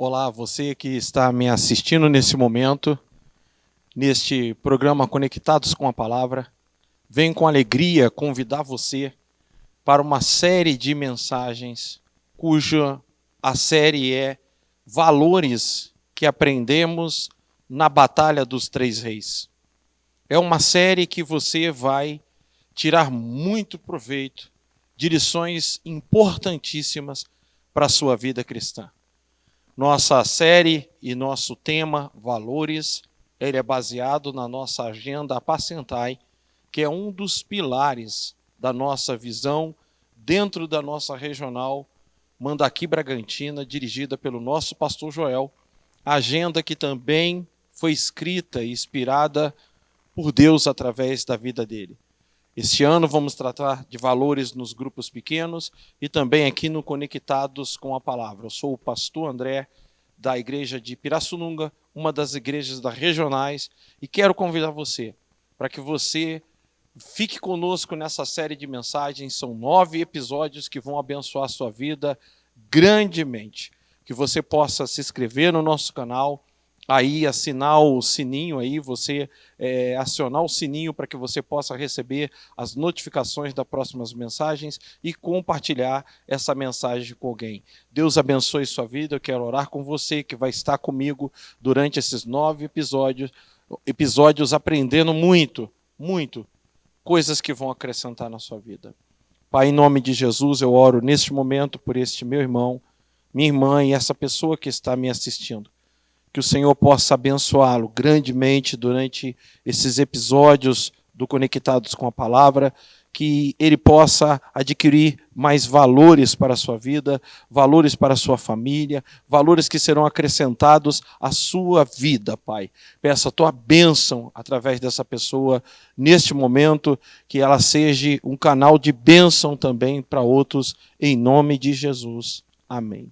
Olá, você que está me assistindo nesse momento, neste programa Conectados com a Palavra. Venho com alegria convidar você para uma série de mensagens, cuja a série é Valores que Aprendemos na Batalha dos Três Reis. É uma série que você vai tirar muito proveito de lições importantíssimas para a sua vida cristã. Nossa série e nosso tema, Valores, ele é baseado na nossa agenda Apacentai, que é um dos pilares da nossa visão dentro da nossa regional Mandaqui Bragantina, dirigida pelo nosso pastor Joel, agenda que também foi escrita e inspirada por Deus através da vida dele. Este ano vamos tratar de valores nos grupos pequenos e também aqui no Conectados com a Palavra. Eu sou o pastor André, da igreja de Pirassununga, uma das igrejas das regionais, e quero convidar você para que você fique conosco nessa série de mensagens. São 9 episódios que vão abençoar a sua vida grandemente. Que você possa se inscrever no nosso canal, aí assinar o sininho, aí você acionar o sininho para que você possa receber as notificações das próximas mensagens e compartilhar essa mensagem com alguém. Deus abençoe sua vida. Eu quero orar com você que vai estar comigo durante esses 9 episódios aprendendo muito coisas que vão acrescentar na sua vida. Pai, em nome de Jesus, eu oro neste momento por este meu irmão, minha irmã e essa pessoa que está me assistindo. Que o Senhor possa abençoá-lo grandemente durante esses episódios do Conectados com a Palavra, que ele possa adquirir mais valores para a sua vida, valores para a sua família, valores que serão acrescentados à sua vida, Pai. Peço a tua bênção através dessa pessoa neste momento, que ela seja um canal de bênção também para outros, em nome de Jesus. Amém.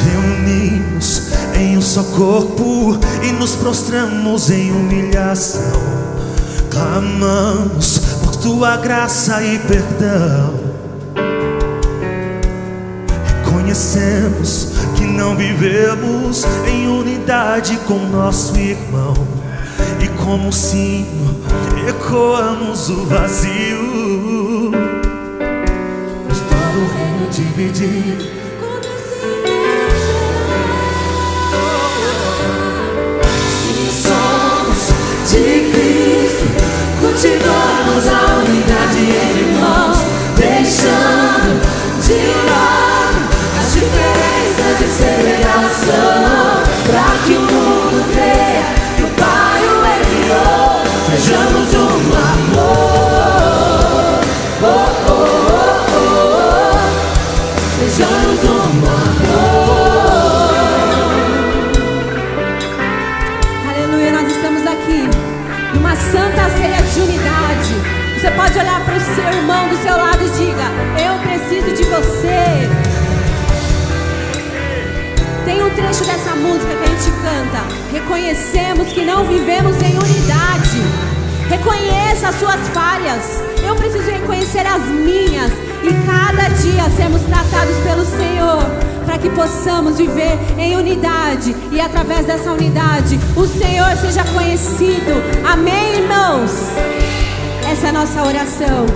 Reunimos em um só corpo e nos prostramos em humilhação. Clamamos por tua graça e perdão. Reconhecemos que não vivemos em unidade com nosso irmão, e como sino ecoamos o vazio. Pois todo o reino dividido, de Cristo, cultivamos a unidade em irmãos, deixando de lado as diferenças de segregação, para que o mundo creia que o Pai o enviou. Sejamos um amor, oh, oh, oh, oh. Sejamos um amor. Santa ceia de unidade. Você pode olhar para o seu irmão do seu lado e diga: eu preciso de você. Tem um trecho dessa música que a gente canta: reconhecemos que não vivemos em unidade. Reconheça as suas falhas. Eu preciso reconhecer as minhas, e cada dia sermos tratados pelo Senhor, para que possamos viver em unidade, e através dessa unidade o Senhor seja conhecido. Amém, irmãos? Essa é a nossa oração.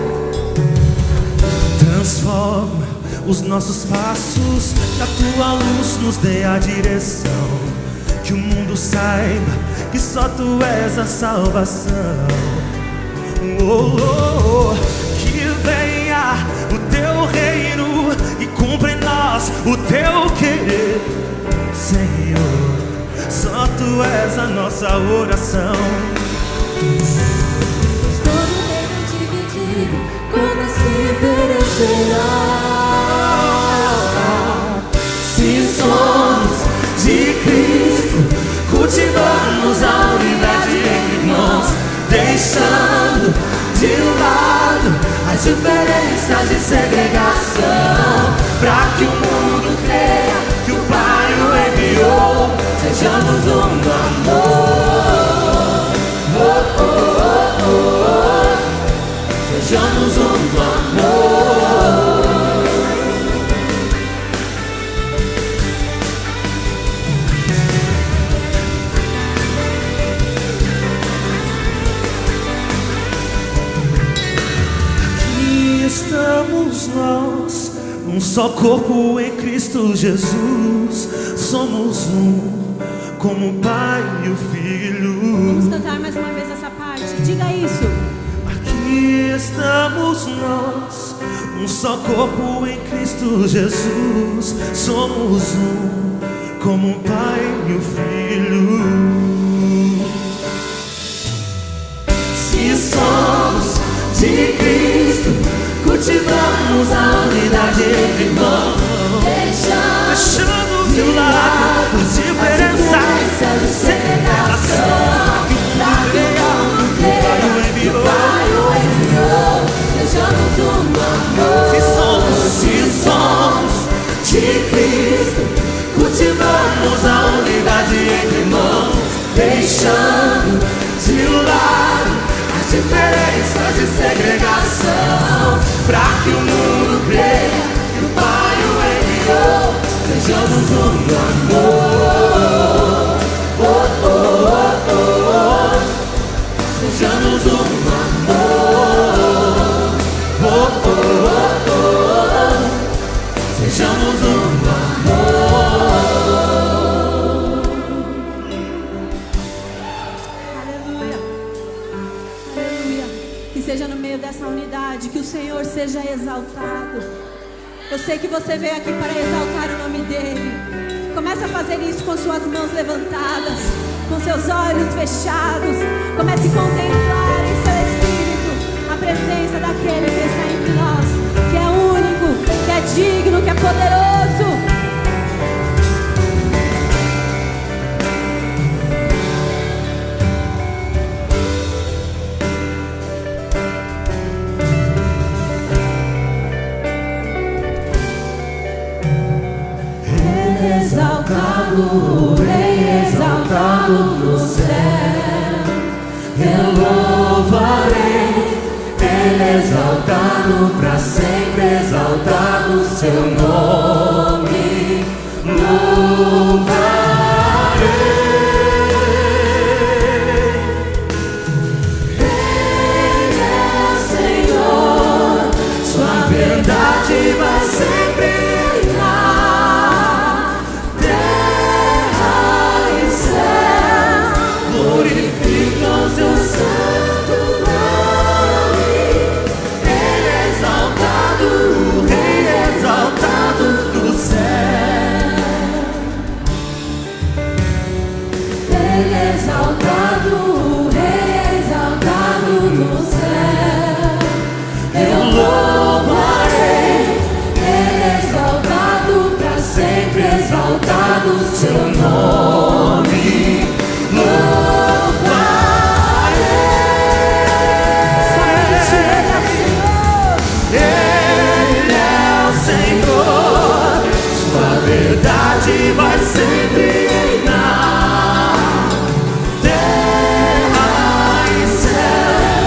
Transforma os nossos passos, que a tua luz nos dê a direção, que o mundo saiba que só tu és a salvação. Oh, oh, oh. Que venha o teu reino e cumpra em nós o teu querer, Senhor. Só tu és a nossa oração. Todo reino dividido, como se perecerá. Se somos de Cristo, cultivamos a unidade em irmãos, deixando de lado as diferenças de segregação, para que o mundo creia que o Pai o enviou. Sejamos um amor, oh, oh, oh, oh. Sejamos um amor. um só corpo em Cristo Jesus. Somos um, como o Pai e o Filho. Vamos cantar mais uma vez essa parte. Diga isso. Aqui estamos nós, um só corpo em Cristo Jesus. Somos um, como o Pai e o Filho. Se somos de Cristo, cultivamos a unidade entre irmãos, deixando de lado as diferenças de segregação. O Pai o enviou, sejamos um amor. Se somos de Cristo, cultivamos a unidade entre irmãos, deixando de lado as diferenças de segregação, pra que o mundo creia que o Pai o enviou. Sejamos um amor. Oh, oh, oh, oh. Sejamos um amor. Oh, oh, oh, oh. Sejamos um amor. Aleluia. Aleluia. Que seja no meio dessa unidade, que o Senhor seja exaltado. Eu sei que você veio aqui para exaltar o nome dEle. Comece a fazer isso com suas mãos levantadas, com seus olhos fechados. Comece a contemplar em seu espírito a presença daquele que está entre nós, que é único, que é digno, que é poderoso. Exaltado, Rei exaltado no céu, eu louvarei. Ele exaltado para sempre, exaltado seu nome, louvarei. Ele é Senhor, sua verdade vai sempre reinar. Terra e céu glorificam seu santo nome. Ele é exaltado, o Rei exaltado do céu. Ele é exaltado, o Rei exaltado no céu. Eu louvarei. Ele é exaltado para sempre, exaltado seu nome. Louvarei. Somente Ele é Senhor. Ele é o Senhor. Sua verdade vai sempre reinar. Terra e céu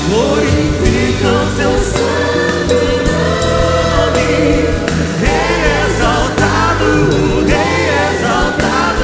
glorificam seu santo nome. Rei exaltado, Rei exaltado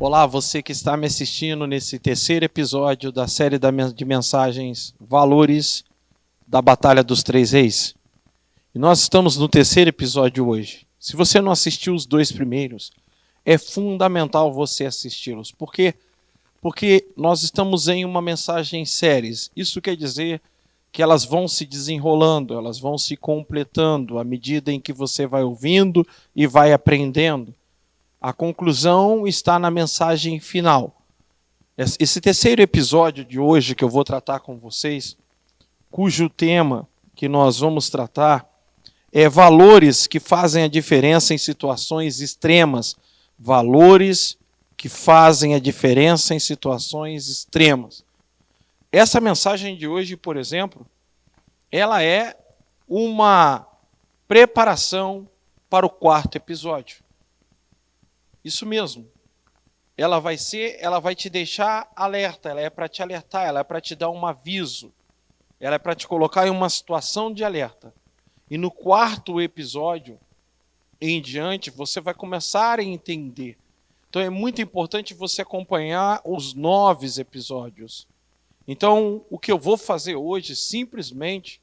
Olá, você que está me assistindo nesse terceiro episódio da série de mensagens Valores da Batalha dos Três Reis. E nós estamos no terceiro episódio hoje. Se você não assistiu os dois primeiros, é fundamental você assisti-los. Por quê? Porque nós estamos em uma mensagem séries. Isso quer dizer que elas vão se desenrolando, elas vão se completando à medida em que você vai ouvindo e vai aprendendo. A conclusão está na mensagem final. Esse terceiro episódio de hoje que eu vou tratar com vocês, cujo tema que nós vamos tratar é valores que fazem a diferença em situações extremas. Valores que fazem a diferença em situações extremas. Essa mensagem de hoje, por exemplo, ela é uma preparação para o quarto episódio. Isso mesmo. Ela vai te deixar alerta, ela é para te alertar, ela é para te dar um aviso. Ela é para te colocar em uma situação de alerta. E no quarto episódio em diante, você vai começar a entender. Então é muito importante você acompanhar os 9 episódios. Então, o que eu vou fazer hoje, simplesmente,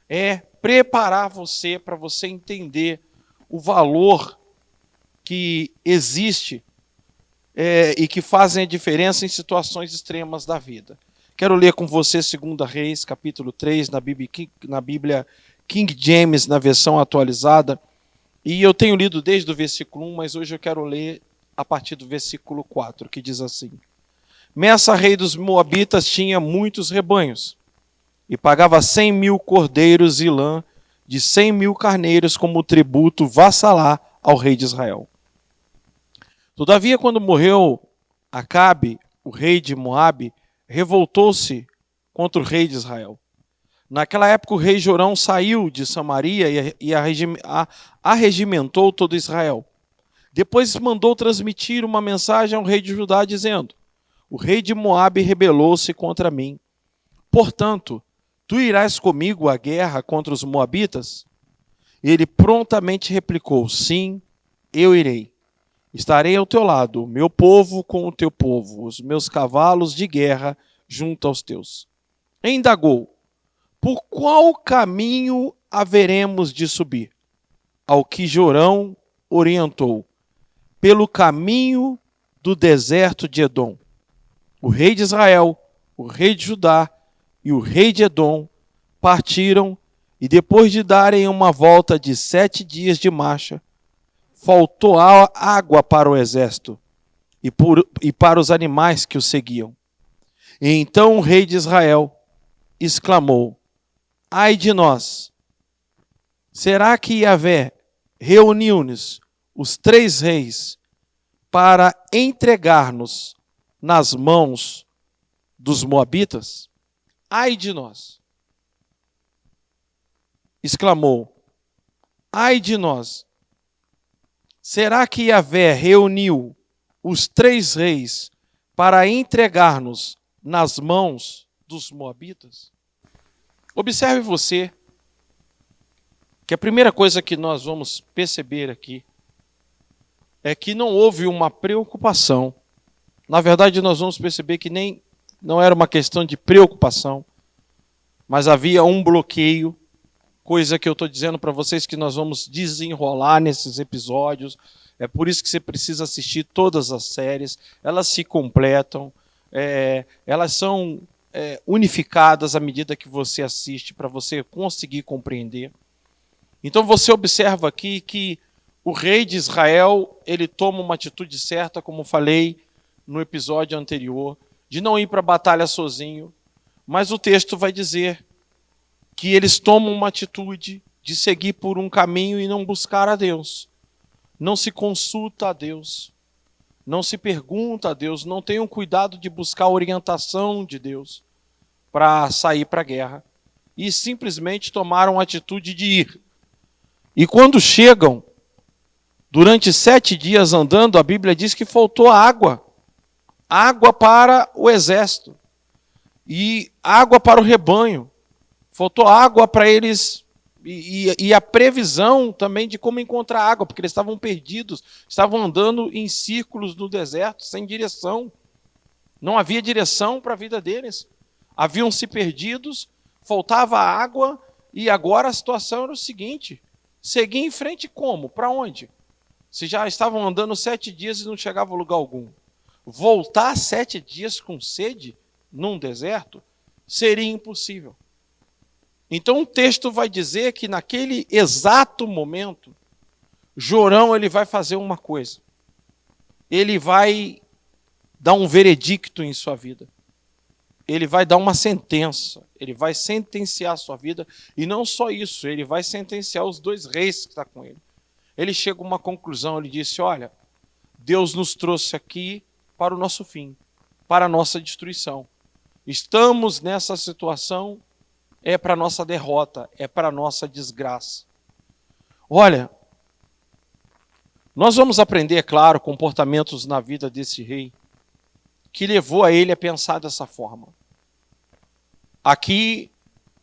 é preparar você para você entender o valor que existe e que fazem a diferença em situações extremas da vida. Quero ler com você 2 Reis, capítulo 3, na Bíblia King James, na versão atualizada. E eu tenho lido desde o versículo 1, mas hoje eu quero ler a partir do versículo 4, que diz assim: Messa, rei dos Moabitas, tinha muitos rebanhos, e pagava 100.000 cordeiros e lã de 100.000 carneiros como tributo vassalar ao rei de Israel. Todavia, quando morreu Acabe, o rei de Moabe, revoltou-se contra o rei de Israel. Naquela época, o rei Jorão saiu de Samaria e arregimentou todo Israel. Depois mandou transmitir uma mensagem ao rei de Judá, dizendo: O rei de Moabe rebelou-se contra mim. Portanto, tu irás comigo à guerra contra os moabitas? Ele prontamente replicou: Sim, eu irei. Estarei ao teu lado, o meu povo com o teu povo, os meus cavalos de guerra junto aos teus. Indagou: Por qual caminho haveremos de subir? Ao que Jorão orientou: Pelo caminho do deserto de Edom. O rei de Israel, o rei de Judá e o rei de Edom partiram, e depois de darem uma volta de 7 dias de marcha, faltou água para o exército e para os animais que o seguiam. E então o rei de Israel exclamou: Ai de nós! Será que Yahvé reuniu-nos, os 3 reis, para entregar-nos nas mãos dos moabitas? Ai de nós! Exclamou: Ai de nós! Será que Yahvé reuniu os 3 reis para entregar-nos nas mãos dos moabitas? Observe você que a primeira coisa que nós vamos perceber aqui é que não houve uma preocupação. Na verdade, nós vamos perceber que não era uma questão de preocupação, mas havia um bloqueio, coisa que eu estou dizendo para vocês que nós vamos desenrolar nesses episódios. É por isso que você precisa assistir todas as séries, elas se completam, elas são unificadas à medida que você assiste, para você conseguir compreender. Então você observa aqui que o rei de Israel, ele toma uma atitude certa, como falei no episódio anterior, de não ir para a batalha sozinho, mas o texto vai dizer que eles tomam uma atitude de seguir por um caminho e não buscar a Deus. Não se consulta a Deus, não se pergunta a Deus, não tem um cuidado de buscar a orientação de Deus para sair para a guerra. E simplesmente tomaram a atitude de ir. E quando chegam, durante 7 dias andando, a Bíblia diz que faltou água. Água para o exército. E água para o rebanho. Faltou água para eles e a previsão também de como encontrar água, porque eles estavam perdidos, estavam andando em círculos no deserto, sem direção. Não havia direção para a vida deles. Haviam se perdidos, faltava água, e agora a situação era o seguinte: seguir em frente como? Para onde? Se já estavam andando 7 dias e não chegavam a lugar algum. Voltar 7 dias com sede num deserto seria impossível. Então o texto vai dizer que naquele exato momento, Jorão ele vai fazer uma coisa. Ele vai dar um veredicto em sua vida. Ele vai dar uma sentença. Ele vai sentenciar a sua vida. E não só isso, ele vai sentenciar os 2 reis que estão com ele. Ele chega a uma conclusão, ele disse: olha, Deus nos trouxe aqui para o nosso fim, para a nossa destruição. Estamos nessa situação, é para a nossa derrota, é para a nossa desgraça. Olha, nós vamos aprender, é claro, comportamentos na vida desse rei, que levou a ele a pensar dessa forma. Aqui,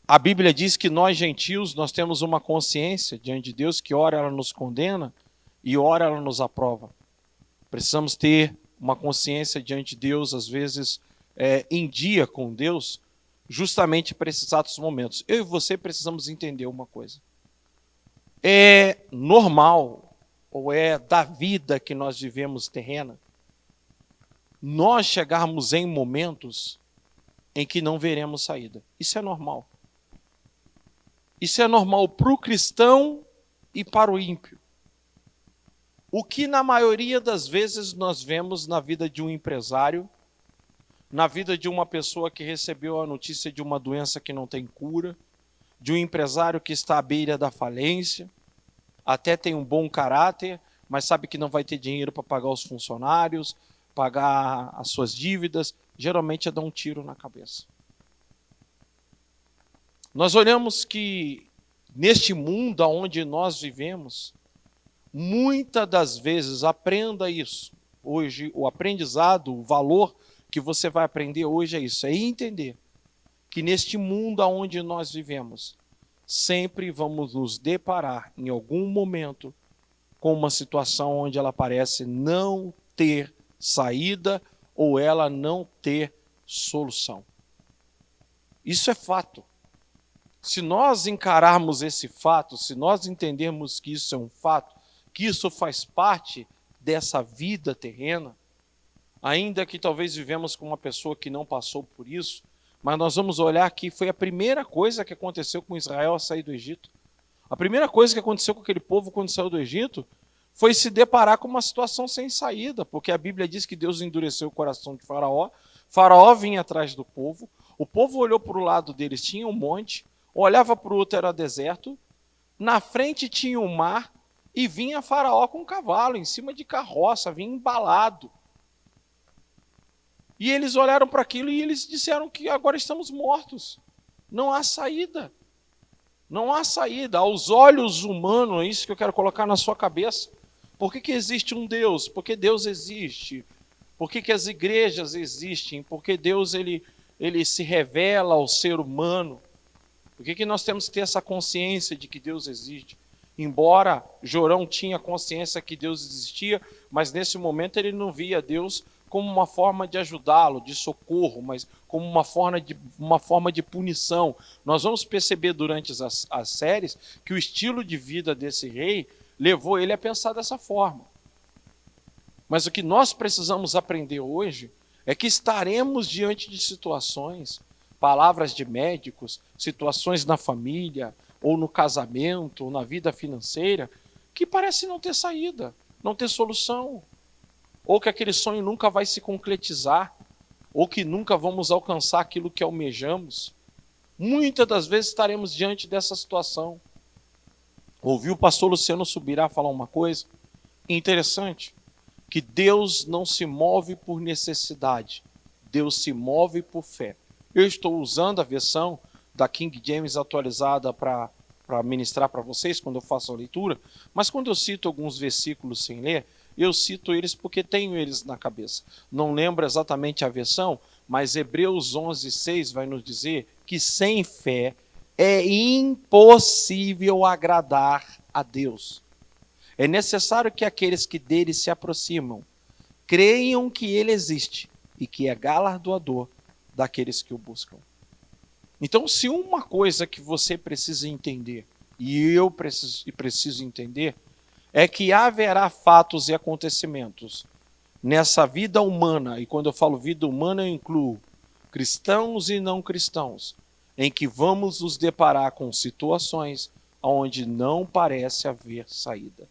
a Bíblia diz que nós gentios, nós temos uma consciência diante de Deus, que ora ela nos condena e ora ela nos aprova. Precisamos ter uma consciência diante de Deus, às vezes em dia com Deus, justamente para esses exatos momentos. Eu e você precisamos entender uma coisa. É normal, ou é da vida que nós vivemos terrena, nós chegarmos em momentos em que não veremos saída. Isso é normal. Isso é normal para o cristão e para o ímpio. O que na maioria das vezes nós vemos na vida de um empresário, na vida de uma pessoa que recebeu a notícia de uma doença que não tem cura, de um empresário que está à beira da falência, até tem um bom caráter, mas sabe que não vai ter dinheiro para pagar os funcionários, pagar as suas dívidas, geralmente é dar um tiro na cabeça. Nós olhamos que neste mundo onde nós vivemos, muitas das vezes, aprenda isso. Hoje, o aprendizado, o valor que você vai aprender hoje é isso, é entender que neste mundo onde nós vivemos, sempre vamos nos deparar em algum momento com uma situação onde ela parece não ter saída ou ela não ter solução. Isso é fato. Se nós encararmos esse fato, se nós entendermos que isso é um fato, que isso faz parte dessa vida terrena, ainda que talvez vivemos com uma pessoa que não passou por isso, mas nós vamos olhar que foi a primeira coisa que aconteceu com Israel ao sair do Egito. A primeira coisa que aconteceu com aquele povo quando saiu do Egito foi se deparar com uma situação sem saída, porque a Bíblia diz que Deus endureceu o coração de Faraó, Faraó vinha atrás do povo, o povo olhou para o lado deles, tinha um monte, olhava para o outro, era deserto, na frente tinha um mar, e vinha Faraó com um cavalo, em cima de carroça, vinha embalado. E eles olharam para aquilo e eles disseram que agora estamos mortos. Não há saída. Não há saída. Aos olhos humanos, é isso que eu quero colocar na sua cabeça. Por que existe um Deus? Porque Deus existe. Por que as igrejas existem? Porque Deus ele se revela ao ser humano. Por que nós temos que ter essa consciência de que Deus existe? Embora Jorão tinha consciência que Deus existia, mas nesse momento ele não via Deus como uma forma de ajudá-lo, de socorro, mas como uma forma de punição. Nós vamos perceber durante as séries que o estilo de vida desse rei levou ele a pensar dessa forma. Mas o que nós precisamos aprender hoje é que estaremos diante de situações, palavras de médicos, situações na família, ou no casamento, ou na vida financeira, que parece não ter saída, não ter solução. Ou que aquele sonho nunca vai se concretizar, ou que nunca vamos alcançar aquilo que almejamos. Muitas das vezes estaremos diante dessa situação. Ouvi o pastor Luciano Subirá falar uma coisa interessante, que Deus não se move por necessidade, Deus se move por fé. Eu estou usando a versão da King James atualizada para ministrar para vocês quando eu faço a leitura, mas quando eu cito alguns versículos sem ler, eu cito eles porque tenho eles na cabeça. Não lembro exatamente a versão, mas Hebreus 11:6 vai nos dizer que sem fé É impossível agradar a Deus. É necessário que aqueles que dele se aproximam creiam que ele existe e que é galardoador daqueles que o buscam. Então, se uma coisa que você precisa entender, e eu preciso entender, é que haverá fatos e acontecimentos nessa vida humana, e quando eu falo vida humana, eu incluo cristãos e não cristãos, em que vamos nos deparar com situações onde não parece haver saída.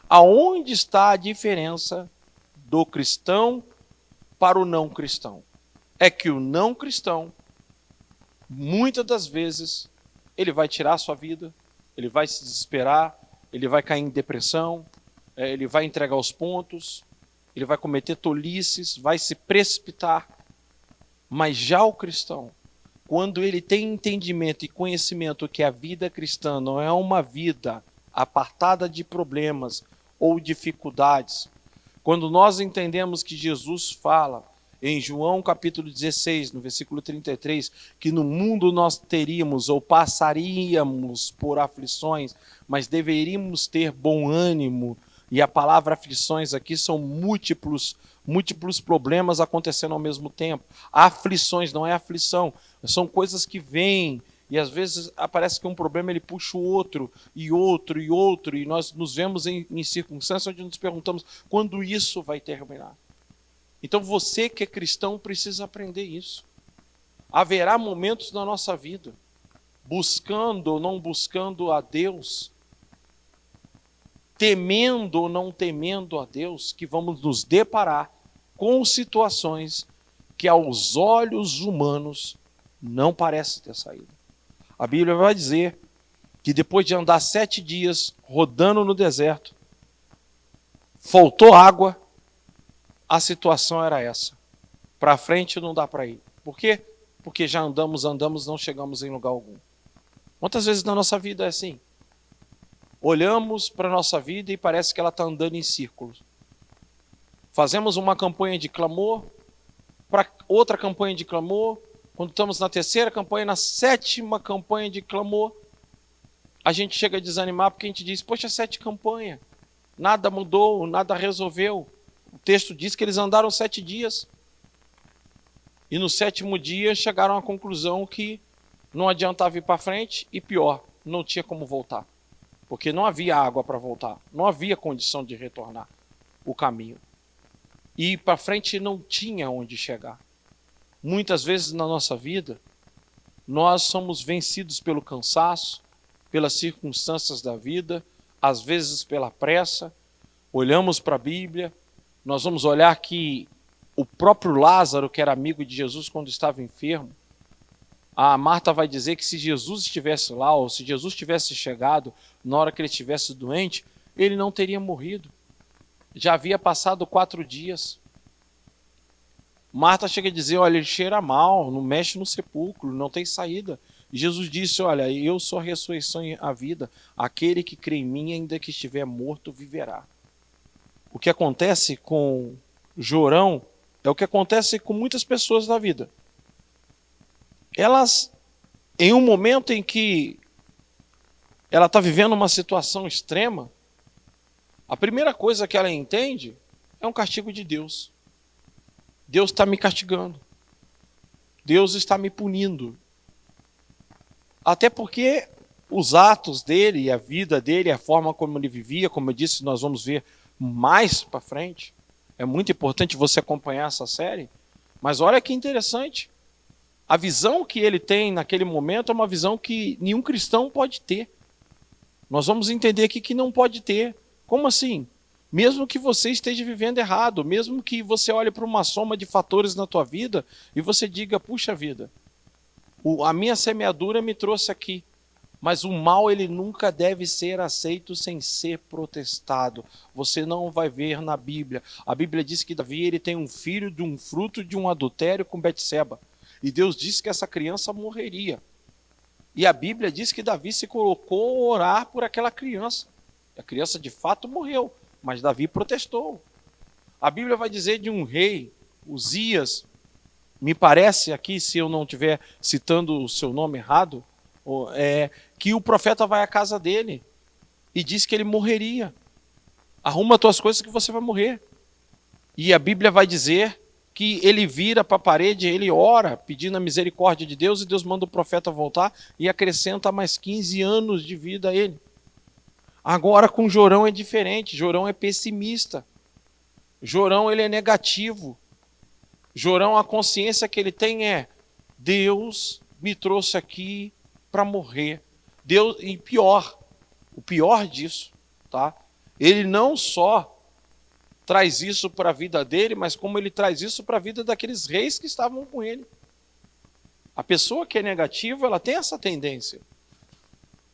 Aonde está a diferença do cristão para o não cristão? É que o não cristão, muitas das vezes, ele vai tirar a sua vida, ele vai se desesperar, ele vai cair em depressão, ele vai entregar os pontos, ele vai cometer tolices, vai se precipitar. Mas já o cristão, quando ele tem entendimento e conhecimento que a vida cristã não é uma vida apartada de problemas ou dificuldades, quando nós entendemos que Jesus fala em João capítulo 16, no versículo 33, que no mundo nós teríamos ou passaríamos por aflições, mas deveríamos ter bom ânimo, e a palavra aflições aqui são múltiplos problemas acontecendo ao mesmo tempo. Aflições, não é aflição, são coisas que vêm, e às vezes parece que um problema ele puxa o outro, e nós nos vemos em circunstâncias onde nos perguntamos quando isso vai terminar. Então você que é cristão precisa aprender isso. Haverá momentos na nossa vida, buscando ou não buscando a Deus, temendo ou não temendo a Deus, que vamos nos deparar com situações que aos olhos humanos não parecem ter saída. A Bíblia vai dizer que depois de andar 7 dias rodando no deserto, faltou água, a situação era essa. Para frente não dá para ir. Por quê? Porque já andamos, não chegamos em lugar algum. Quantas vezes na nossa vida é assim? Olhamos para a nossa vida e parece que ela está andando em círculos. Fazemos uma campanha de clamor, para outra campanha de clamor, quando estamos na 3ª campanha, na 7ª campanha de clamor, a gente chega a desanimar porque a gente diz, poxa, 7 campanhas, nada mudou, nada resolveu. O texto diz que eles andaram 7 dias. E no 7º dia chegaram à conclusão que não adiantava ir para frente e pior, não tinha como voltar. Porque não havia água para voltar, não havia condição de retornar o caminho. E ir para frente não tinha onde chegar. Muitas vezes na nossa vida, nós somos vencidos pelo cansaço, pelas circunstâncias da vida, às vezes pela pressa. Olhamos para a Bíblia, nós vamos olhar que o próprio Lázaro, que era amigo de Jesus quando estava enfermo, a Marta vai dizer que se Jesus estivesse lá, ou se Jesus tivesse chegado na hora que ele estivesse doente, ele não teria morrido. Já havia passado 4 dias. Marta chega a dizer, olha, ele cheira mal, não mexe no sepulcro, não tem saída. E Jesus disse, olha, eu sou a ressurreição e a vida, aquele que crê em mim, ainda que estiver morto, viverá. O que acontece com Jorão é o que acontece com muitas pessoas na vida. Elas, em um momento em que ela está vivendo uma situação extrema, a primeira coisa que ela entende é um castigo de Deus. Deus está me castigando. Deus está me punindo. Até porque os atos dele, a vida dele, a forma como ele vivia, como eu disse, nós vamos ver mais para frente. É muito importante você acompanhar essa série. Mas olha que interessante. A visão que ele tem naquele momento é uma visão que nenhum cristão pode ter. Nós vamos entender aqui que não pode ter. Como assim? Mesmo que você esteja vivendo errado, mesmo que você olhe para uma soma de fatores na tua vida e você diga, puxa vida, a minha semeadura me trouxe aqui. Mas o mal ele nunca deve ser aceito sem ser protestado. Você não vai ver na Bíblia. A Bíblia diz que Davi ele tem um filho de um fruto de um adultério com Betseba. E Deus disse que essa criança morreria. E a Bíblia diz que Davi se colocou a orar por aquela criança. A criança de fato morreu, mas Davi protestou. A Bíblia vai dizer de um rei, Uzias, me parece aqui, se eu não estiver citando o seu nome errado, que o profeta vai à casa dele e diz que ele morreria. Arruma as tuas coisas que você vai morrer. E a Bíblia vai dizer que ele vira para a parede, ele ora pedindo a misericórdia de Deus, e Deus manda o profeta voltar e acrescenta mais 15 anos de vida a ele. Agora com Jorão é diferente. Jorão é pessimista. Jorão ele é negativo. Jorão, a consciência que ele tem é: Deus me trouxe aqui para morrer. Deus, e pior, o pior disso, tá? Ele não só traz isso para a vida dele, mas como ele traz isso para a vida daqueles reis que estavam com ele. A pessoa que é negativa, ela tem essa tendência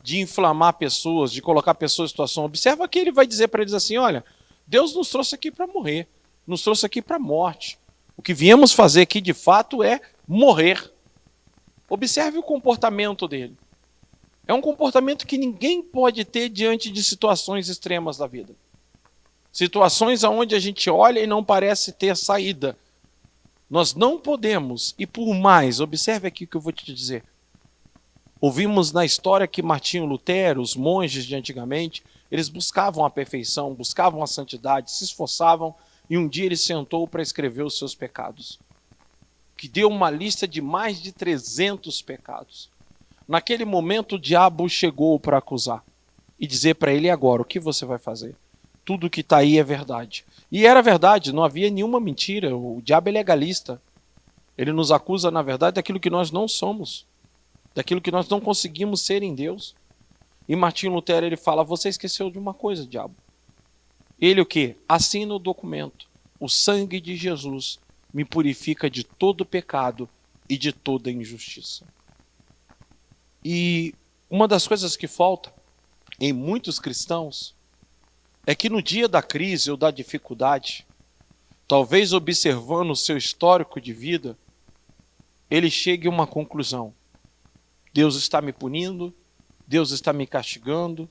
de inflamar pessoas, de colocar pessoas em situação. Observa que ele vai dizer para eles assim: olha, Deus nos trouxe aqui para morrer, nos trouxe aqui para a morte. O que viemos fazer aqui de fato é morrer. Observe o comportamento dele. É um comportamento que ninguém pode ter diante de situações extremas da vida. Situações onde a gente olha e não parece ter saída. Nós não podemos, e por mais, observe aqui o que eu vou te dizer. Ouvimos na história que Martinho Lutero, os monges de antigamente, eles buscavam a perfeição, buscavam a santidade, se esforçavam, e um dia ele sentou para escrever os seus pecados, que deu uma lista de mais de 300 pecados. Naquele momento o diabo chegou para acusar e dizer para ele: agora, o que você vai fazer? Tudo que está aí é verdade. E era verdade, não havia nenhuma mentira. O diabo é legalista. Ele nos acusa, na verdade, daquilo que nós não somos, daquilo que nós não conseguimos ser em Deus. E Martinho Lutero, ele fala: você esqueceu de uma coisa, diabo. Ele o quê? Assina o documento: o sangue de Jesus me purifica de todo pecado e de toda injustiça. E uma das coisas que falta em muitos cristãos é que no dia da crise ou da dificuldade, talvez observando o seu histórico de vida, ele chegue a uma conclusão: Deus está me punindo, Deus está me castigando,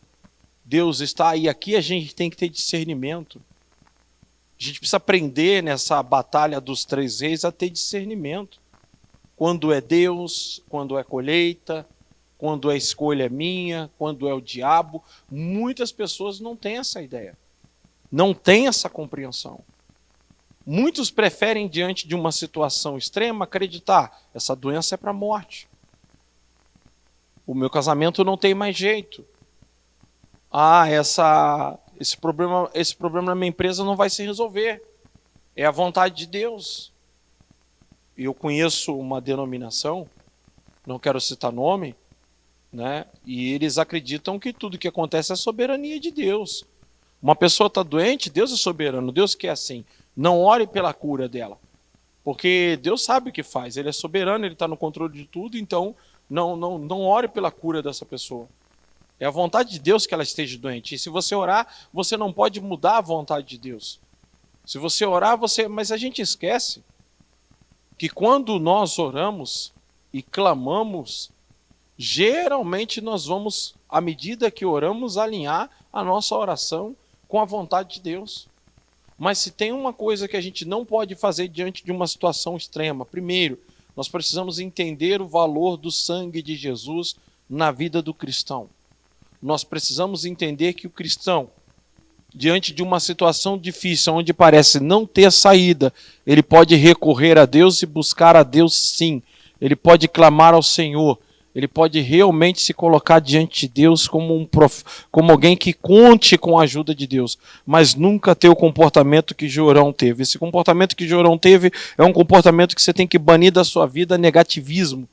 Deus está... E aqui a gente tem que ter discernimento. A gente precisa aprender nessa batalha dos 3 reis a ter discernimento. Quando é Deus, quando é colheita, quando a escolha é minha, quando é o diabo. Muitas pessoas não têm essa ideia, não têm essa compreensão. Muitos preferem, diante de uma situação extrema, acreditar: essa doença é para a morte. O meu casamento não tem mais jeito. Esse problema na minha empresa não vai se resolver. É a vontade de Deus. Eu conheço uma denominação, não quero citar nome, né? E eles acreditam que tudo que acontece é soberania de Deus. Uma pessoa está doente, Deus é soberano, Deus quer assim. Não ore pela cura dela, porque Deus sabe o que faz, Ele é soberano, Ele está no controle de tudo, então não ore pela cura dessa pessoa. É a vontade de Deus que ela esteja doente. E se você orar, você não pode mudar a vontade de Deus. Se você orar, mas a gente esquece que quando nós oramos e clamamos, geralmente nós vamos, à medida que oramos, alinhar a nossa oração com a vontade de Deus. Mas se tem uma coisa que a gente não pode fazer diante de uma situação extrema, primeiro, nós precisamos entender o valor do sangue de Jesus na vida do cristão. Nós precisamos entender que o cristão, diante de uma situação difícil, onde parece não ter saída, ele pode recorrer a Deus e buscar a Deus sim. Ele pode clamar ao Senhor. Ele pode realmente se colocar diante de Deus como alguém que conte com a ajuda de Deus, mas nunca ter o comportamento que Jorão teve. Esse comportamento que Jorão teve é um comportamento que você tem que banir da sua vida: negativismo.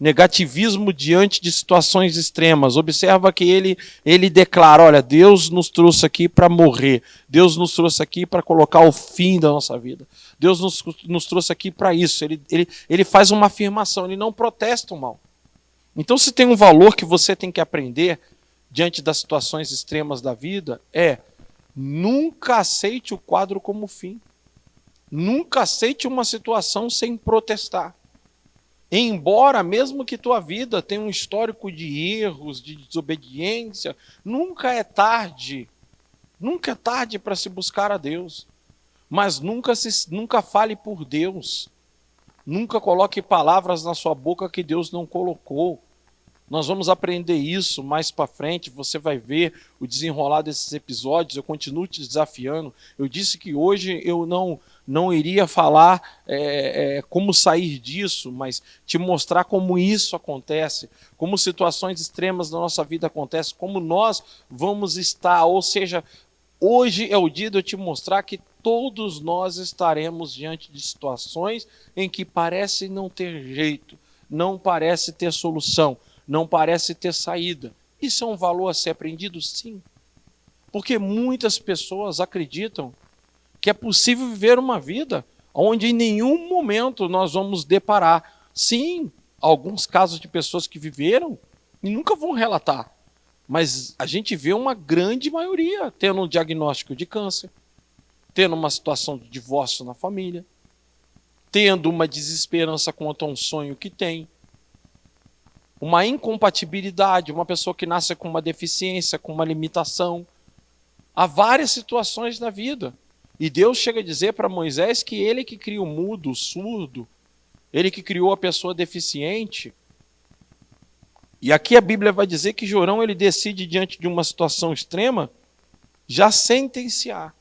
Negativismo diante de situações extremas. Observa que ele declara: olha, Deus nos trouxe aqui para morrer. Deus nos trouxe aqui para colocar o fim da nossa vida. Deus nos trouxe aqui para isso. Ele faz uma afirmação, ele não protesta o mal. Então, se tem um valor que você tem que aprender diante das situações extremas da vida, nunca aceite o quadro como fim. Nunca aceite uma situação sem protestar. Embora, mesmo que tua vida tenha um histórico de erros, de desobediência, nunca é tarde para se buscar a Deus. Mas nunca fale por Deus. Nunca coloque palavras na sua boca que Deus não colocou. Nós vamos aprender isso mais para frente, você vai ver o desenrolar desses episódios, eu continuo te desafiando. Eu disse que hoje eu não iria falar como sair disso, mas te mostrar como isso acontece, como situações extremas na nossa vida acontecem, como nós vamos estar, ou seja, hoje é o dia de eu te mostrar que todos nós estaremos diante de situações em que parece não ter jeito, não parece ter solução, não parece ter saída. Isso é um valor a ser aprendido? Sim. Porque muitas pessoas acreditam que é possível viver uma vida onde em nenhum momento nós vamos deparar. Sim, alguns casos de pessoas que viveram e nunca vão relatar. Mas a gente vê uma grande maioria tendo um diagnóstico de câncer, tendo uma situação de divórcio na família, tendo uma desesperança quanto a um sonho que tem, uma incompatibilidade, uma pessoa que nasce com uma deficiência, com uma limitação. Há várias situações na vida. E Deus chega a dizer para Moisés que ele que cria o mudo, o surdo, ele que criou a pessoa deficiente. E aqui a Bíblia vai dizer que Jorão ele decide diante de uma situação extrema já sentenciar.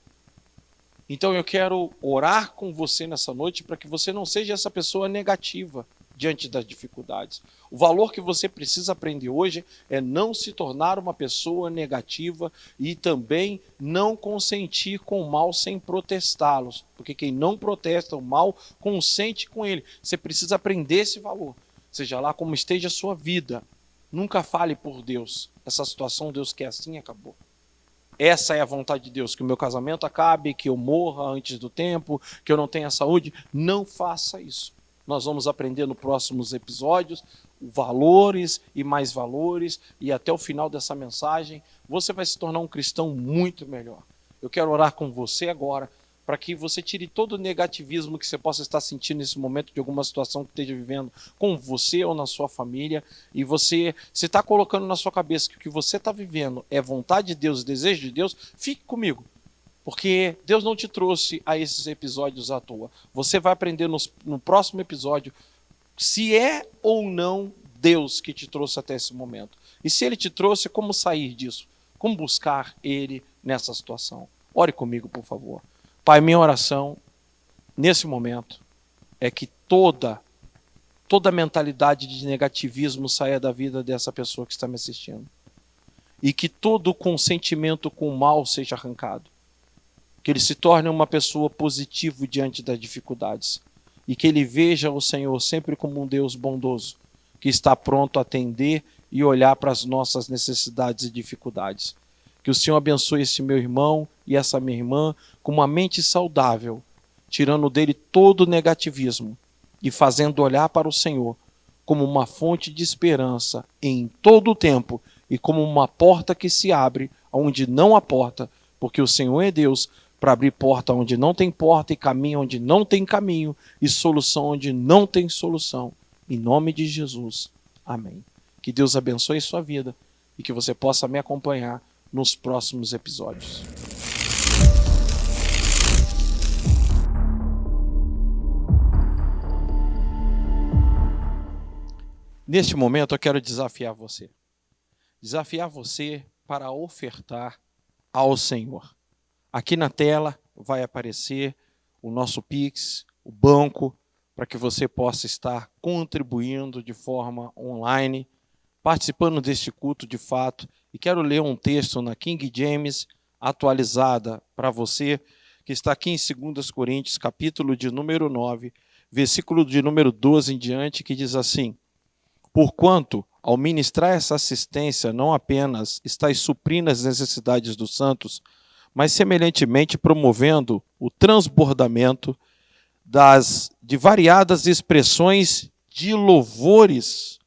Então eu quero orar com você nessa noite para que você não seja essa pessoa negativa diante das dificuldades. O valor que você precisa aprender hoje é não se tornar uma pessoa negativa e também não consentir com o mal sem protestá-los, porque quem não protesta o mal consente com ele. Você precisa aprender esse valor, seja lá como esteja a sua vida. Nunca fale por Deus. Essa situação Deus quer assim e acabou. Essa é a vontade de Deus, que o meu casamento acabe, que eu morra antes do tempo, que eu não tenha saúde. Não faça isso. Nós vamos aprender nos próximos episódios valores e mais valores, e até o final dessa mensagem você vai se tornar um cristão muito melhor. Eu quero orar com você agora, para que você tire todo o negativismo que você possa estar sentindo nesse momento de alguma situação que esteja vivendo com você ou na sua família, e você, se está colocando na sua cabeça que o que você está vivendo é vontade de Deus, desejo de Deus, fique comigo. Porque Deus não te trouxe a esses episódios à toa. Você vai aprender no próximo episódio se é ou não Deus que te trouxe até esse momento. E se Ele te trouxe, como sair disso? Como buscar Ele nessa situação? Ore comigo, por favor. Pai, minha oração nesse momento é que toda mentalidade de negativismo saia da vida dessa pessoa que está me assistindo. E que todo consentimento com o mal seja arrancado. Que ele se torne uma pessoa positiva diante das dificuldades. E que ele veja o Senhor sempre como um Deus bondoso, que está pronto a atender e olhar para as nossas necessidades e dificuldades. Que o Senhor abençoe esse meu irmão e essa minha irmã com uma mente saudável, tirando dele todo o negativismo e fazendo olhar para o Senhor como uma fonte de esperança em todo o tempo e como uma porta que se abre onde não há porta, porque o Senhor é Deus para abrir porta onde não tem porta e caminho onde não tem caminho e solução onde não tem solução. Em nome de Jesus. Amém. Que Deus abençoe sua vida e que você possa me acompanhar nos próximos episódios. Neste momento eu quero desafiar você. Desafiar você para ofertar ao Senhor. Aqui na tela vai aparecer o nosso Pix, o banco, para que você possa estar contribuindo de forma online, participando deste culto de fato. E quero ler um texto na King James atualizada para você, que está aqui em 2 Coríntios, capítulo de número 9, versículo de número 12 em diante, que diz assim: Porquanto, ao ministrar essa assistência, não apenas estáis suprindo as necessidades dos santos, mas semelhantemente promovendo o transbordamento de variadas expressões de louvores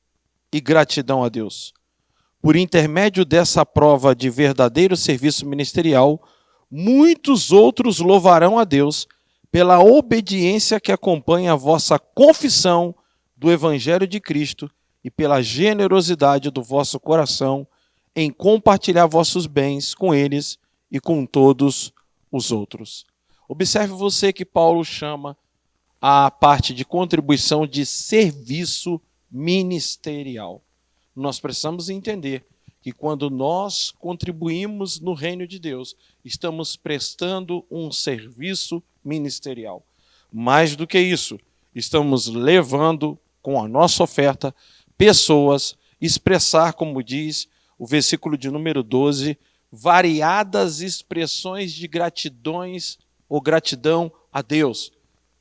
e gratidão a Deus. Por intermédio dessa prova de verdadeiro serviço ministerial, muitos outros louvarão a Deus pela obediência que acompanha a vossa confissão do Evangelho de Cristo e pela generosidade do vosso coração em compartilhar vossos bens com eles e com todos os outros. Observe você que Paulo chama a parte de contribuição de serviço ministerial. nós precisamos entender que quando nós contribuímos no reino de Deus, estamos prestando um serviço ministerial. Mais do que isso, estamos levando com a nossa oferta pessoas expressar, como diz o versículo de número 12, variadas expressões de gratidões ou gratidão a Deus,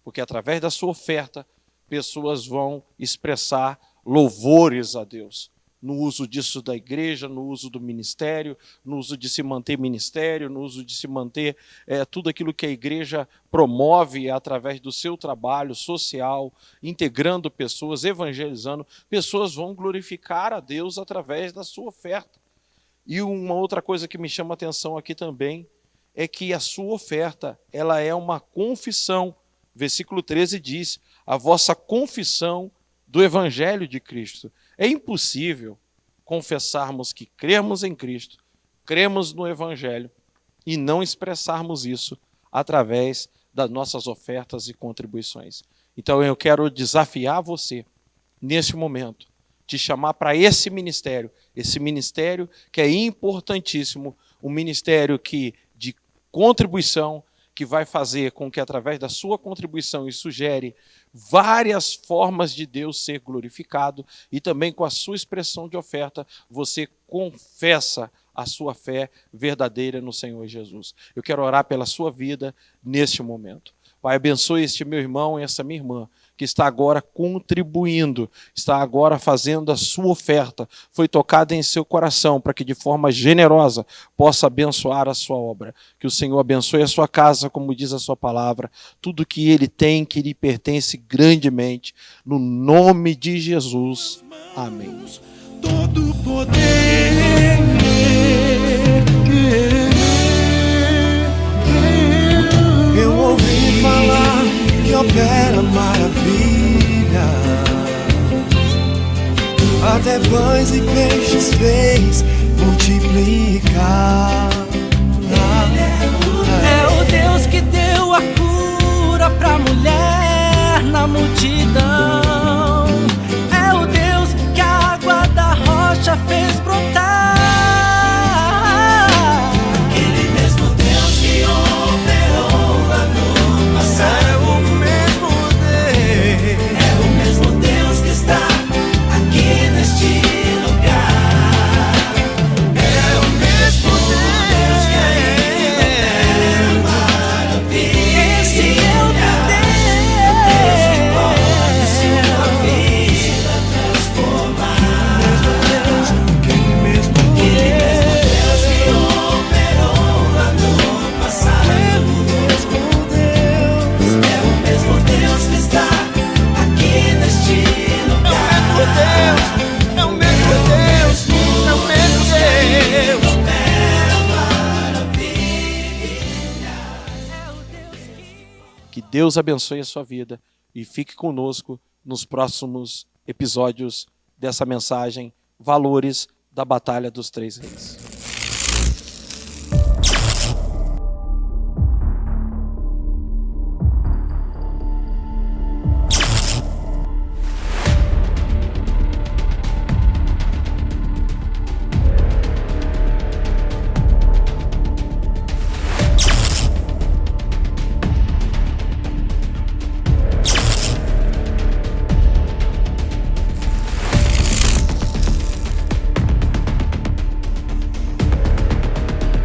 porque através da sua oferta, pessoas vão expressar louvores a Deus, no uso disso da igreja, no uso do ministério, no uso de se manter ministério, no uso de se manter tudo aquilo que a igreja promove através do seu trabalho social, integrando pessoas, evangelizando, pessoas vão glorificar a Deus através da sua oferta. E uma outra coisa que me chama a atenção aqui também é que a sua oferta, ela é uma confissão. Versículo 13 diz, a vossa confissão do Evangelho de Cristo. É impossível confessarmos que cremos em Cristo, cremos no Evangelho e não expressarmos isso através das nossas ofertas e contribuições. Então eu quero desafiar você, nesse momento, te chamar para esse ministério que é importantíssimo, um ministério de contribuição, que vai fazer com que, através da sua contribuição, isso gere várias formas de Deus ser glorificado, e também com a sua expressão de oferta, você confessa a sua fé verdadeira no Senhor Jesus. Eu quero orar pela sua vida neste momento. Pai, abençoe este meu irmão e essa minha irmã, que está agora contribuindo, está agora fazendo a sua oferta, foi tocada em seu coração, para que de forma generosa possa abençoar a sua obra. Que o Senhor abençoe a sua casa, como diz a sua palavra, tudo que ele tem, que lhe pertence grandemente, no nome de Jesus. Amém. Todo poder, eu ouvi falar que opera maravilha, até pães e peixes fez multiplicar. É o Deus que deu a cura pra mulher na multidão. É o Deus que a água da rocha fez brotar. Aquele mesmo Deus que operou lá no passado. É o mesmo Deus que está aqui neste lugar. É o mesmo Deus que ainda opera maravilha. Esse é o Deus que pode sua vida transformar. Aquele mesmo Deus que operou lá no passado. É o mesmo Deus que está aqui neste lugar. É o mesmo Deus, é o mesmo Deus. Que Deus abençoe a sua vida e fique conosco nos próximos episódios dessa mensagem, Valores da Batalha dos Três Reis.